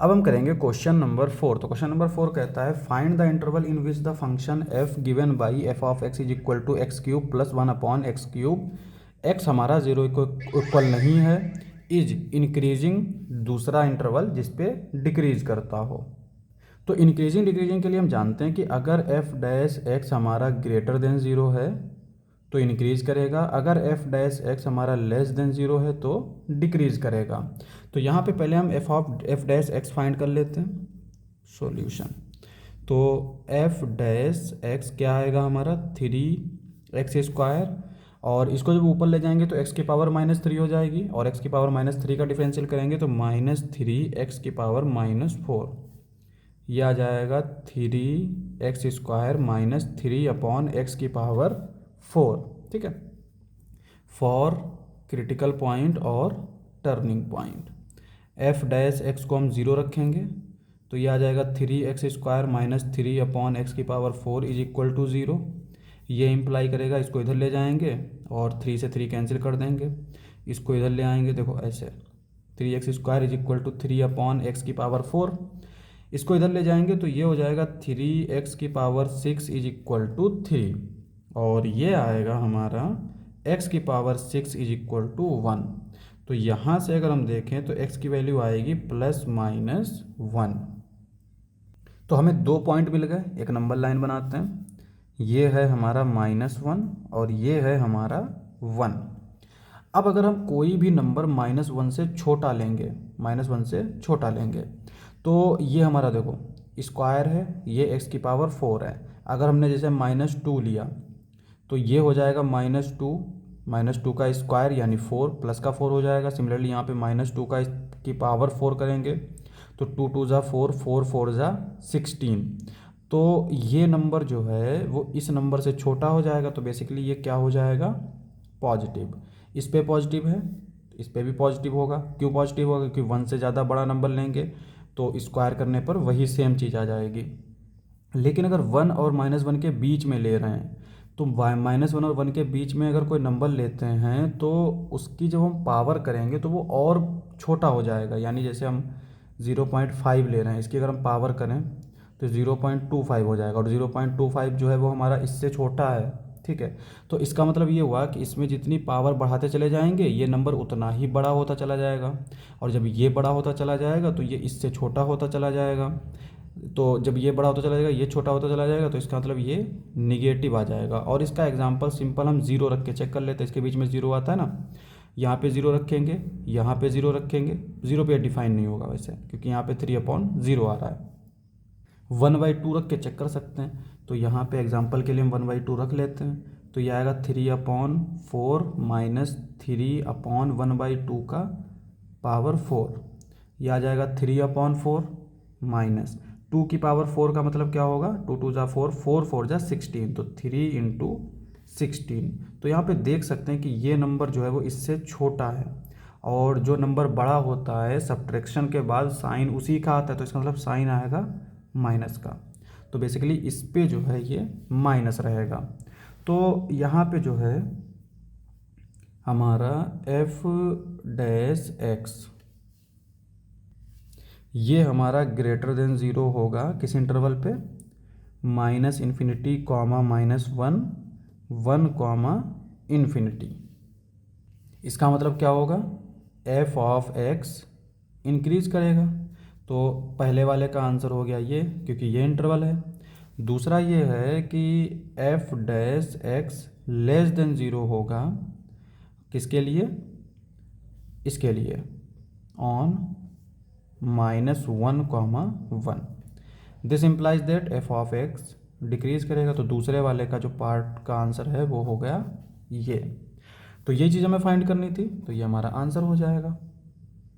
अब हम करेंगे क्वेश्चन नंबर 4। तो क्वेश्चन नंबर 4 कहता है find the interval in which the function f given by f of x is equal to x cube plus 1/x3। X हमारा 0 को equal नहीं है, इज इंक्रीजिंग दूसरा इंटरवल जिसपे डिक्रीज करता हो। तो इंक्रीजिंग डिक्रीजिंग के लिए हम जानते हैं कि अगर एफ डैश एक्स हमारा ग्रेटर देन 0 है तो इंक्रीज करेगा, अगर एफ डैश एक्स हमारा लेस देन 0 है तो डिक्रीज करेगा। तो यहाँ पे पहले हम एफ डैश एक्स फाइंड कर लेते हैं। सॉल्यूशन, तो एफ डैश एक्स क्या आएगा हमारा 3x², और इसको जब ऊपर ले जाएंगे तो x की पावर -3 हो जाएगी, और x की पावर -3 का डिफरेंशियल करेंगे तो -3x की पावर -4, यह आ जाएगा 3x² -3/x की पावर 4। ठीक है, फॉर क्रिटिकल पॉइंट और turning point F dash x को हम 0 रखेंगे तो ये आ जाएगा 3x² -3/x की पावर 4 इज इक्वल टू 0। ये इम्प्लाई करेगा, इसको इधर ले जाएंगे और 3 से 3 कैंसिल कर देंगे, इसको इधर ले आएंगे, देखो ऐसे 3x² is equal to 3/x की पावर 4, इसको इधर ले जाएंगे तो ये हो जाएगा 3x की पावर 6 इज इक्वल टू 3, और ये आएगा हमारा x की पावर 6 इज इक्वल टू 1। तो यहाँ से अगर हम देखें तो x की वैल्यू आएगी +-1। तो हमें 2 पॉइंट मिल गए, एक नंबर लाइन बनाते हैं, ये है हमारा -1 और ये है हमारा 1। अब अगर हम कोई भी नंबर -1 से छोटा लेंगे, -1 से छोटा लेंगे तो ये हमारा देखो स्क्वायर है, ये x की पावर 4 है। अगर हमने जैसे -2 लिया तो ये हो जाएगा -2 का स्क्वायर यानी 4 प्लस का 4 हो जाएगा। सिमिलरली यहाँ पे -2 की पावर 4 करेंगे तो 2 2 ज़ा 4, 4 4 ज़ा 16। तो ये नंबर जो है वो इस नंबर से छोटा हो जाएगा, तो बेसिकली ये क्या हो जाएगा पॉजिटिव। इस पे पॉजिटिव है, इस पे भी पॉजिटिव होगा। क्यों पॉजिटिव होगा? क्योंकि 1 से ज़्यादा बड़ा नंबर लेंगे तो स्क्वायर करने पर वही सेम चीज़ आ जाएगी। लेकिन अगर 1 और -1 के बीच में ले रहे हैं तो -1 और 1 के बीच में अगर कोई नंबर लेते हैं तो उसकी जब हम पावर करेंगे तो वो और छोटा हो जाएगा। यानी जैसे हम 0.5 ले रहे हैं, इसकी अगर हम पावर करें तो 0.25 हो जाएगा, और 0.25 जो है वो हमारा इससे छोटा है। ठीक है, तो इसका मतलब ये हुआ कि इसमें जितनी पावर बढ़ाते चले जाएंगे ये नंबर उतना ही बड़ा होता चला जाएगा, और जब ये बड़ा होता चला जाएगा तो ये इससे छोटा होता चला जाएगा। तो जब ये बड़ा होता चला जाएगा ये छोटा होता चला जाएगा, तो इसका मतलब ये निगेटिव आ जाएगा। और इसका एग्जांपल सिंपल हम 0 रख के चेक कर लेते हैं। इसके बीच में 0 आता है ना, यहाँ पे 0 रखेंगे, यहाँ पे 0 रखेंगे, 0 पे डिफाइन नहीं होगा वैसे क्योंकि यहाँ पे 3/0 आ रहा है। 1/2 रख के चेक कर सकते हैं, तो यहाँ पे एग्जांपल के लिए हम 1/2 रख लेते हैं, तो ये आएगा 3/4 -3/1/2 का पावर 4। यह आ जाएगा 3/4 माइनस 2 की पावर 4 का मतलब क्या होगा, 2 2 ज़ा 4, 4 4 ज़ा 16, तो 3 × 16। तो यहाँ पे देख सकते हैं कि ये नंबर जो है वो इससे छोटा है, और जो नंबर बड़ा होता है सब्ट्रैक्शन के बाद साइन उसी का आता है, तो इसका मतलब साइन आएगा माइनस का। तो बेसिकली इस पे जो है ये माइनस रहेगा। तो यहाँ पे जो है हमारा एफ डैश एक्स ये हमारा ग्रेटर देन 0 होगा किस इंटरवल पे, -∞, -1, 1, ∞। इसका मतलब क्या होगा, एफ ऑफ एक्स इंक्रीज करेगा। तो पहले वाले का आंसर हो गया ये, क्योंकि ये इंटरवल है। दूसरा ये है कि F dash x less than 0 होगा किसके लिए, इसके लिए on -1, 1। This implies that F of x decrease करेगा। तो दूसरे वाले का जो पार्ट का आंसर है वो हो गया ये। तो ये चीज़ हमें फाइंड करनी थी, तो ये हमारा आंसर हो जाएगा।